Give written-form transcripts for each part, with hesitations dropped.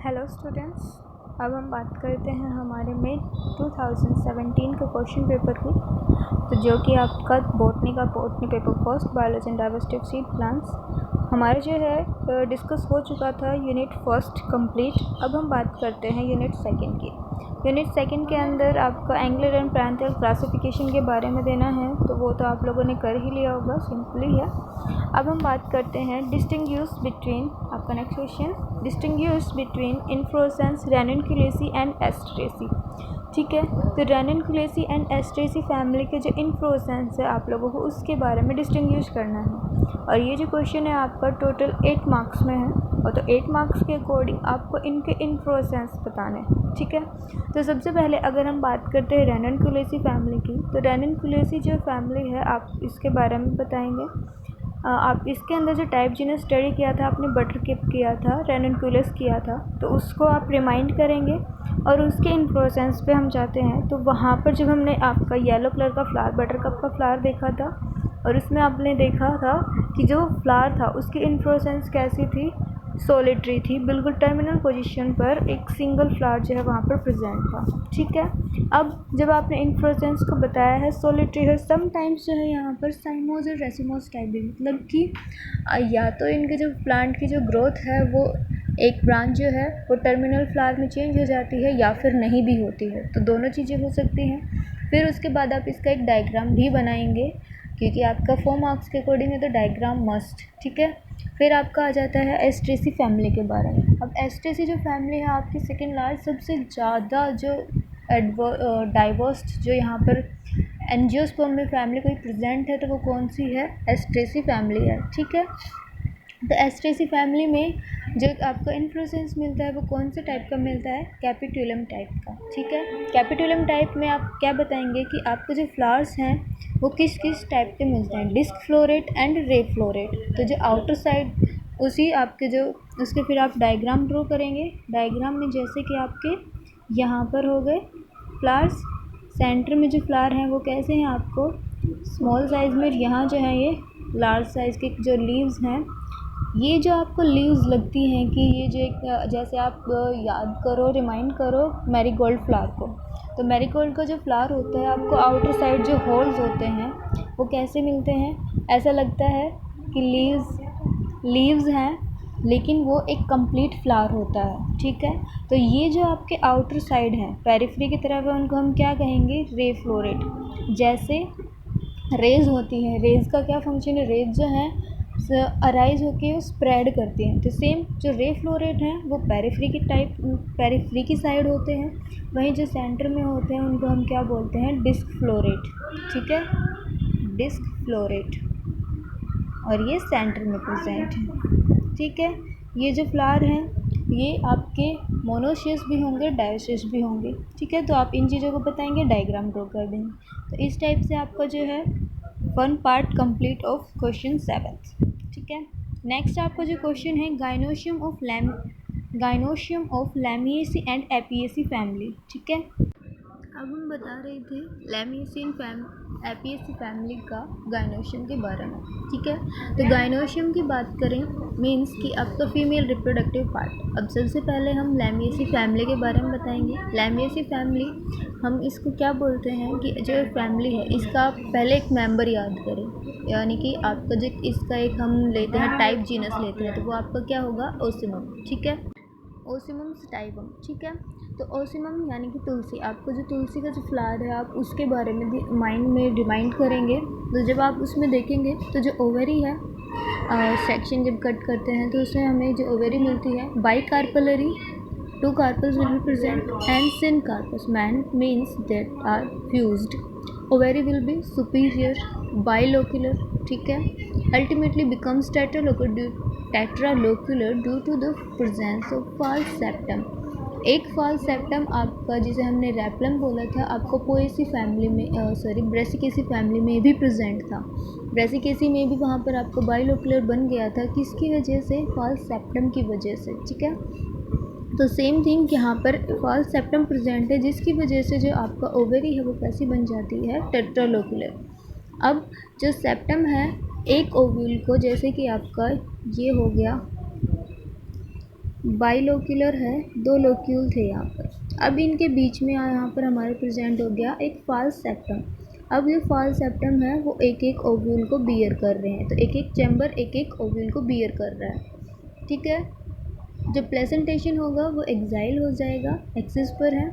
Hello students, अब हम बात करते हैं हमारे में 2017 के क्वेश्चन पेपर की। तो जो कि आपका botany paper first, biology and diversity of seed plants हमारे जो है डिस्कस हो चुका था। Unit first complete. अब हम बात करते हैं यूनिट सेकंड की। यूनिट सेकंड के अंदर आपका एंगुलर एंड पैरेंटल क्लासिफिकेशन के बारे में देना है, तो वो तो आप लोगों ने कर ही लिया होगा, सिंपली है। अब हम बात करते हैं डिस्टिंग्विश बिटवीन, आपका next question, distinguish between inflorescence, Ranunculaceae and Asteraceae. ठीक है, तो रेनिनकुलेसी एंड एस्टरेसी फैमिली के जो इन्फ्लोरेसेंस है आप लोगों को उसके बारे में डिस्टिंग्विश करना है। और ये जो क्वेश्चन है आपका टोटल 8 मार्क्स में है, और तो 8 मार्क्स के अकॉर्डिंग आपको इनके इन्फ्लोरेसेंस बताने हैं। ठीक है, तो सबसे पहले अगर हम बात करते हैं रेनिनकुलेसी फैमिली की, तो रेनिनकुलेसी जो फैमिली है आप इसके बारे में बताएंगे। आप इसके अंदर जो टाइप जीनस स्टडी किया था आपने, बटरकिप किया था, रेनिनकुलस किया था, तो उसको आप रिमाइंड करेंगे और उसके इन्फ्लोरेसेंस पे हम जाते हैं। तो वहाँ पर जब हमने आपका येलो कलर का फ्लावर, बटरकप का फ्लावर देखा था, और उसमें आपने देखा था कि जो फ्लावर था उसकी इन्फ्लोरेसेंस कैसी थी, सोलिटरी थी, बिल्कुल टर्मिनल पोजीशन पर एक सिंगल फ्लावर जो है वहाँ पर प्रेजेंट था। ठीक है, अब जब आपने इन्फ्लोरेसेंस को बताया है सोलिटरी है, समटाइम्स जो है यहाँ पर साइमोज और रेसिमोज टाइप भी, मतलब कि या तो इनके जो प्लांट की जो ग्रोथ है वो एक ब्रांच जो है वो टर्मिनल फ्लावर में चेंज हो जाती है या फिर नहीं भी होती है, तो दोनों चीज़ें हो सकती हैं। फिर उसके बाद आप इसका एक डायग्राम भी बनाएंगे, क्योंकि आपका 4 मार्क्स के अकॉर्डिंग है तो डायग्राम मस्ट। ठीक है, फिर आपका आ जाता है एस्ट्रेसी फैमिली के बारे में। अब एस्ट्रेसी जो फैमिली है आपकी सेकेंड लार्ज, सबसे ज़्यादा जो डाइवर्स जो यहाँ पर एंजियोस्पर्म में फैमिली कोई प्रेजेंट है तो वो कौन सी है, एस्ट्रेसी फैमिली है। ठीक है, तो एस्ट्रेसी फैमिली में जो आपको इन्फ्लोरेसेंस मिलता है वो कौन से टाइप का मिलता है, कैपिटुलम टाइप का। ठीक है, कैपिटुलम टाइप में आप क्या बताएंगे कि आपके जो फ्लावर्स हैं वो किस किस टाइप के मिलते हैं, disc floret and ray floret. तो जो आउटर साइड उसी आपके जो उसके फिर आप डायग्राम ड्रॉ करेंगे। डायग्राम में जैसे कि आपके यहाँ पर हो गए फ्लावर्स, सेंटर में जो फ्लावर हैं वो कैसे हैं आपको स्मॉल साइज़ में, यहाँ जो है ये लार्ज साइज़ के जो लीव्स हैं, ये जो आपको लीव्स लगती हैं कि ये जो एक जैसे आप याद करो, रिमाइंड करो मैरीगोल्ड फ्लावर को, तो मैरीगोल्ड का जो फ्लावर होता है आपको आउटर साइड जो होल्स होते हैं वो कैसे मिलते हैं, ऐसा लगता है कि लीव्स हैं लेकिन वो एक कंप्लीट फ्लावर होता है। ठीक है, तो ये जो आपके आउटर साइड हैं पेरिफेरी की तरफ है उनको हम क्या कहेंगे, रे फ्लोरेट। जैसे रेज होती हैं, रेज का क्या फंक्शन है, रेज जो है अराइज होके वो स्प्रेड करती हैं, तो सेम जो रे फ्लोरेट हैं वो पेरिफेरी की साइड होते हैं, वहीं जो सेंटर में होते हैं उनको हम क्या बोलते हैं, डिस्क फ्लोरेट। ठीक है, डिस्क फ्लोरेट, और ये सेंटर में प्रेजेंट है। ठीक है, ये जो फ्लावर हैं ये आपके मोनोशियस भी होंगे, डायोशियस भी होंगे। ठीक है, तो आप इन चीज़ों को बताएंगे, डायग्राम ड्रॉ कर देंगे। तो इस टाइप से आपका जो है 1 पार्ट कंप्लीट ऑफ क्वेश्चन 7। ठीक है, नेक्स्ट आपका जो क्वेश्चन है gynoecium of Lamiaceae and Apiaceae family. ठीक है, अब हम बता रहे थे एपिएसी फैमिली का गाइनोशियम के बारे में। ठीक है, तो गाइनोशियम की बात करें मीन्स कि आपका फीमेल रिप्रोडक्टिव पार्ट। अब सबसे पहले हम लैमिएसी फैमिली के बारे में बताएंगे। लैमिएसी फैमिली हम इसको क्या बोलते हैं कि जो फैमिली है इसका आप पहले एक मेंबर याद करें, यानी कि आपका जो इसका एक हम लेते हैं टाइप जीनस लेते हैं, तो वो आपका क्या होगा, ओसिमम। ठीक है, ओसिमम स्टाइबम। ठीक है, तो ओसिमम यानी कि तुलसी, आपको जो तुलसी का जो फ्लावर है आप उसके बारे में माइंड में रिमाइंड करेंगे। तो जब आप उसमें देखेंगे तो जो ओवरी है सेक्शन जब कट करते हैं तो उसमें हमें जो ओवरी मिलती है by carpellary, 2 carpels will be present and syncarpous man means that are fused. Ovary will be superior, bilocular. ठीक है, ultimately becomes tetralocular due to the presence of false septum. एक फॉल्स सेप्टम आपका जिसे हमने रेप्लम बोला था आपको पोएसी फैमिली में ब्रेसिकेसी फैमिली में भी प्रेजेंट था। ब्रेसिकेसी में भी वहाँ पर आपको बाइलोकुलर बन गया था, किसकी वजह से, फॉल्स सेप्टम की वजह से। ठीक है, तो सेम थिंग यहाँ पर फॉल्स सेप्टम प्रेजेंट है जिसकी वजह से जो आपका ओवरी है वो कैसी बन जाती है, टेट्रालोकुलर। अब जो सेप्टम है, एक ओव्यूल को, जैसे कि आपका ये हो गया बाइलोक्यूलर है, 2 लोक्यूल थे यहाँ पर। अब इनके बीच में यहाँ पर हमारे प्रेजेंट हो गया एक फाल्स सेप्टम। अब ये फाल्स सेप्टम है वो एक एक ओव्यूल को बियर कर रहे हैं, तो एक एक चैम्बर एक एक ओव्यूल को बियर कर रहा है, ठीक है। जो प्रेजेंटेशन होगा वो एक्साइल हो जाएगा, एक्सिस पर है।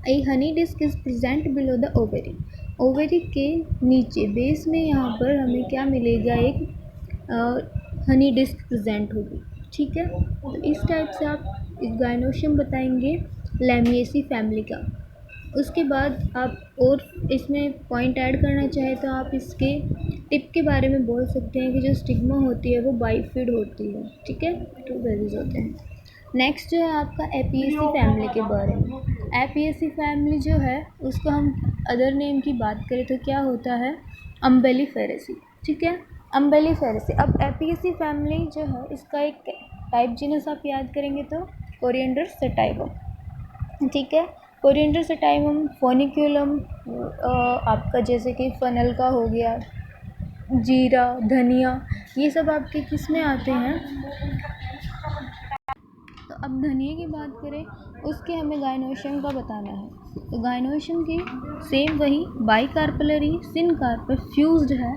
A honey disc is present below the ovary. Ovary के नीचे बेस में यहाँ पर हमें क्या मिलेगा, एक हनी डिस्क प्रेजेंट होगी, ठीक है। तो इस टाइप से आप गाइनोशियम बताएंगे लैमिएसी फैमिली का। उसके बाद आप और इसमें पॉइंट ऐड करना चाहे तो आप इसके टिप के बारे में बोल सकते हैं कि जो स्टिग्मा होती है वो बाइफिड होती है, ठीक है, 2 बेजेस होते हैं। नेक्स्ट जो है आपका एपिएसी फैमिली के बारे में। एपिएसी फैमिली जो है उसको हम अदर नेम की बात करें तो क्या होता है, अम्बेलिफेरेसी, ठीक है, अम्बेलिफेरेसी। अब एपिएसी फैमिली जो है इसका एक टाइप जीनस आप याद करेंगे तो कोरिएंडर सेटाइवम, ठीक है। कोरिएंडर सेटाइवम, फोनिक्यूलम, आपका जैसे कि फनल का हो गया, जीरा, धनिया, ये सब आपके किस में आते हैं। तो अब धनिया की बात करें उसके हमें गाइनोशियम का बताना है। तो गाइनोशियम की सेम वही बाइकार्पलरी सिनकार्पस फ्यूज्ड है,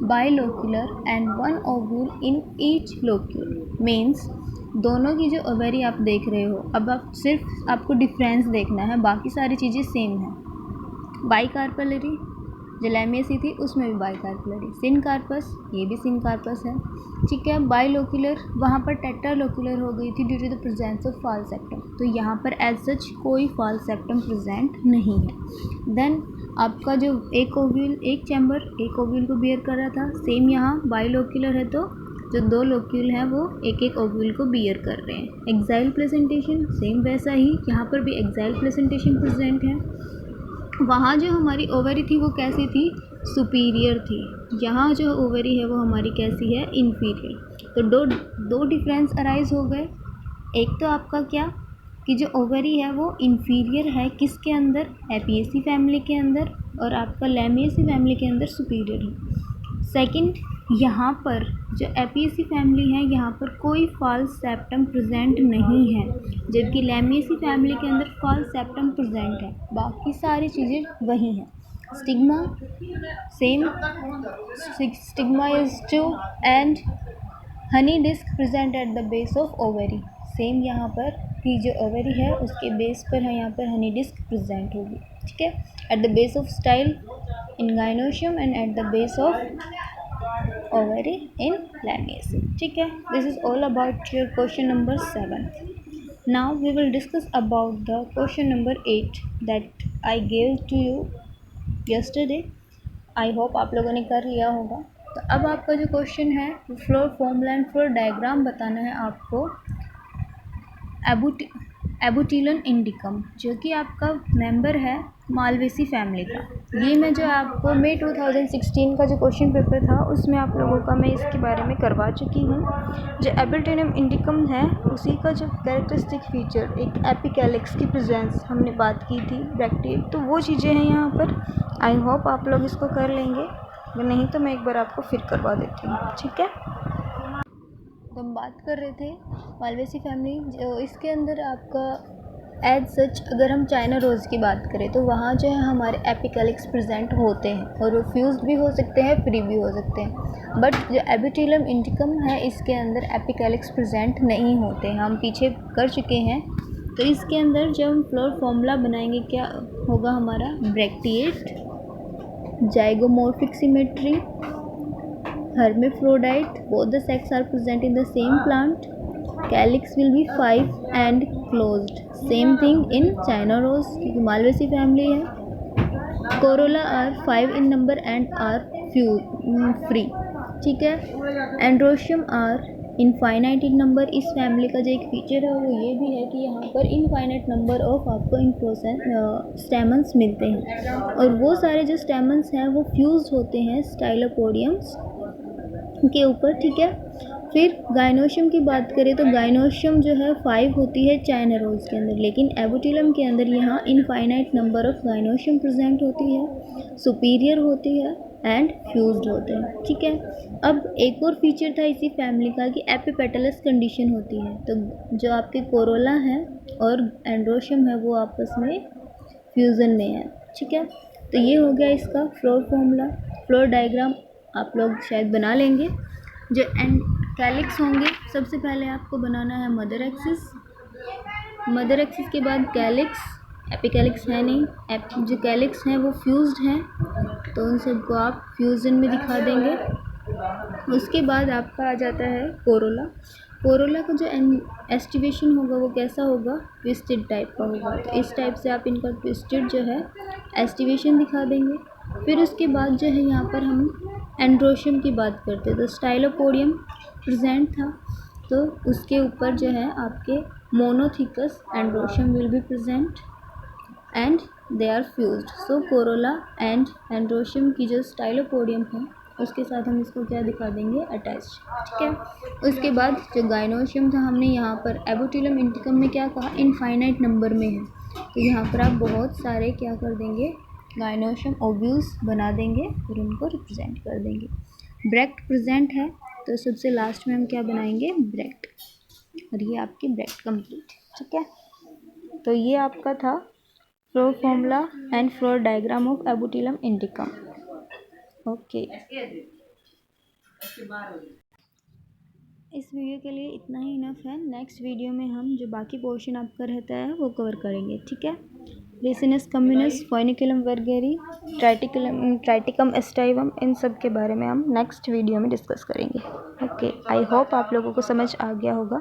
bilocular and 1 ovule in each locule. Means दोनों की जो ओवेरी आप देख रहे हो, अब आप सिर्फ आपको डिफरेंस देखना है, बाकी सारी चीज़ें सेम हैं। बाइकार्पलरी जो लैमिएसी थी उसमें भी बाइकार्पलरी, सिनकार्पस ये भी सिनकार्पस है, ठीक है। बाइलोक्यूलर वहाँ पर टेट्रालोक्यूलर हो गई थी due to the presence of false septum, तो यहाँ पर एज सच कोई फाल्स सेप्टम प्रेजेंट नहीं है। देन आपका जो एक ओव्यूल एक चैम्बर एक ओव्यूल को बियर कर रहा था, सेम यहाँ बाइलोक्यूलर है तो जो 2 लोक्यूल हैं वो एक एक ओव्यूल को बियर कर रहे हैं। एक्साइल प्रेजेंटेशन सेम वैसा ही, यहाँ पर भी एक्साइल प्रेजेंटेशन प्रेजेंट है। वहाँ जो हमारी ओवरी थी वो कैसी थी, सुपीरियर थी, यहाँ जो ओवरी है वो हमारी कैसी है, इन्फीरियर। तो दो डिफरेंस अराइज हो गए। एक तो आपका क्या कि जो ओवरी है वो इन्फीरियर है किसके अंदर, एपिएसी फैमिली के अंदर, और आपका लैमिएसी फैमिली के अंदर सुपीरियर है। सेकंड, यहाँ पर जो एपिएसी फैमिली है यहाँ पर कोई फॉल्स सेप्टम प्रेजेंट नहीं है, जबकि लैमिएसी फैमिली के अंदर फॉल्स सेप्टम प्रेजेंट है, बाकी सारी चीज़ें वही हैं। Stigma same, stigma is 2 and honey disc present at the base of ovary. Same यहाँ पर कि जो ओवरी है उसके बेस पर है यहाँ पर हनी डिस्क प्रेजेंट होगी, ठीक है। Eight the base of style in gynoecium and eight the base of ovary in lamiaceae, ठीक है। This is all about your question number 7. Now we will discuss about the question number 8 that I gave to you yesterday. I hope आप लोगों ने कर लिया होगा। तो अब आपका जो क्वेश्चन है floor formula and floral diagram बताना है आपको एबुटिलन इंडिकम, जो कि आपका मेंबर है मालवेसी फैमिली का। ये मैं जो आपको मई 2016 का जो क्वेश्चन पेपर था उसमें आप लोगों का मैं इसके बारे में करवा चुकी हूँ। जो एबुटिनम इंडिकम है उसी का जो कैरेक्टरिस्टिक फीचर एक एपिकैलिक्स की प्रेजेंस हमने बात की थी ब्रैक्टेल, तो वो चीज़ें हैं यहाँ पर। आई होप आप लोग इसको कर लेंगे, अगर नहीं तो मैं एक बार आपको फिर करवा देती हूँ, ठीक है। तो हम बात कर रहे थे मालवेसी फैमिली, जो इसके अंदर आपका एज सच अगर हम चाइना रोज़ की बात करें तो वहाँ जो है हमारे एपिकैलिक्स प्रेजेंट होते हैं और वो फ्यूज्ड भी हो सकते हैं, फ्री भी हो सकते हैं। बट जो एबुटिलम इंडिकम है इसके अंदर एपिकैलिक्स प्रेजेंट नहीं होते, हम पीछे कर चुके हैं। तो इसके अंदर जब हम फ्लोर फॉर्मूला बनाएंगे क्या होगा हमारा, bracteate, zygomorphic symmetry, hermaphrodite, both the sexes are present in the same plant, calyx will be 5 and closed, same thing in China rose क्योंकि मालवेसी फैमिली है, corolla are 5 in number and are free, ठीक है। Androecium are infinite in number. इस family का जो एक feature है वो ये भी है कि यहाँ पर इनफाइनाइट नंबर ऑफ आपको स्टेमन्स मिलते हैं और वो सारे जो स्टेमन्स हैं वो फ्यूज होते हैं स्टाइलोपोडियम्स के ऊपर, ठीक है। फिर गाइनोशियम की बात करें तो गाइनोशियम जो है 5 होती है चाइना रोज के अंदर, लेकिन एबुटिलम के अंदर यहाँ infinite number of gynoecium present होती है, सुपीरियर होती है एंड फ्यूज्ड होते हैं। ठीक है, अब एक और फीचर था इसी फैमिली का कि एपिपेटलस कंडीशन होती है। तो जो आपके कोरोला है और एंड्रोशियम है वो आपस में फ्यूज़न में है। ठीक है, तो ये हो गया इसका फ्लोर फॉर्मूला। फ्लोर डायग्राम आप लोग शायद बना लेंगे। जो एंड कैलिक्स होंगे, सबसे पहले आपको बनाना है मदर एक्सिस, मदर एक्सिस के बाद कैलिक्स, एपिकैलिक्स है नहीं, जो कैलिक्स हैं वो फ्यूज्ड हैं तो उन सबको आप फ्यूजन में दिखा देंगे। उसके बाद आपका आ जाता है कोरोला। कोरोला का जो एस्टिवेशन होगा वो कैसा होगा, ट्विस्टेड टाइप का होगा। तो इस टाइप से आप इनका ट्विस्टेड जो है एस्टिवेशन दिखा देंगे। फिर उसके बाद जो है यहाँ पर हम एंड्रोशियम की बात करते हैं। तो स्टाइलोपोडियम प्रेजेंट था तो उसके ऊपर जो है आपके monothecous androecium will be present and they are fused. So corolla and androecium की जो स्टाइलोपोडियम है उसके साथ हम इसको क्या दिखा देंगे, अटैच्ड। ठीक है, उसके बाद जो गाइनोशियम था हमने यहाँ पर एबोटिलम इंटिकम में क्या कहा, इनफाइनाइट नंबर में है। तो यहाँ पर आप बहुत सारे क्या कर देंगे, गाइनोशियम ओव्यूल्स बना देंगे और उनको रिप्रेजेंट कर देंगे। ब्रैक्ट प्रेजेंट है तो सबसे लास्ट में हम क्या बनाएंगे, ब्रैक्ट, और ये आपकी ब्रैक्ट कंप्लीट। ठीक है, तो ये आपका था floral formula and floral diagram of Abutilon indicum. Okay, इस वीडियो के लिए इतना ही इनफ है। नेक्स्ट वीडियो में हम जो बाकी पोर्शन आपका रहता है वो कवर करेंगे। ठीक है, लिसिनस कम्युनस, फोनिकुलम वर्गेरी, ट्राइटिकम एस्टाइवम, इन सब के बारे में हम नेक्स्ट वीडियो में डिस्कस करेंगे। ओके, आई होप आप लोगों को समझ आ गया होगा।